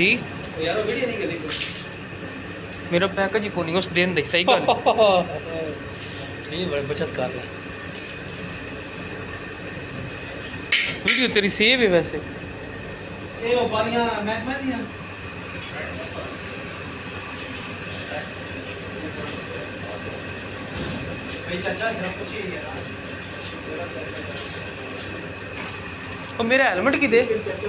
ਸੀ ਯਾਰ ਉਹ ਵੀਡੀਓ ਨਹੀਂ ਕਰੀ ਮੇਰਾ ਪੈਕੇਜ ਹੀ ਕੋਈ ਨਹੀਂ ਉਸ ਦਿਨ ਦਾ ਸਹੀ ਗੱਲ ਇਹ ਬੜੀ ਬਚਤ ਕਰ ਰਿਹਾ ਵੀਡੀਓ ਤੇਰੀ ਸੇਵ ਹੈ ਵੈਸੇ ਇਹ ਉਹ ਬਾਲੀਆਂ ਮਹਿਕਮਾ ਦੀਆਂ ਭਾਈ ਚਾਚਾ ਜਰਾ ਪੁੱਛੀ ਯਾਰ ਉਹ ਮੇਰਾ ਹੈਲਮਟ ਕਿਦੇ ਚਾਚਾ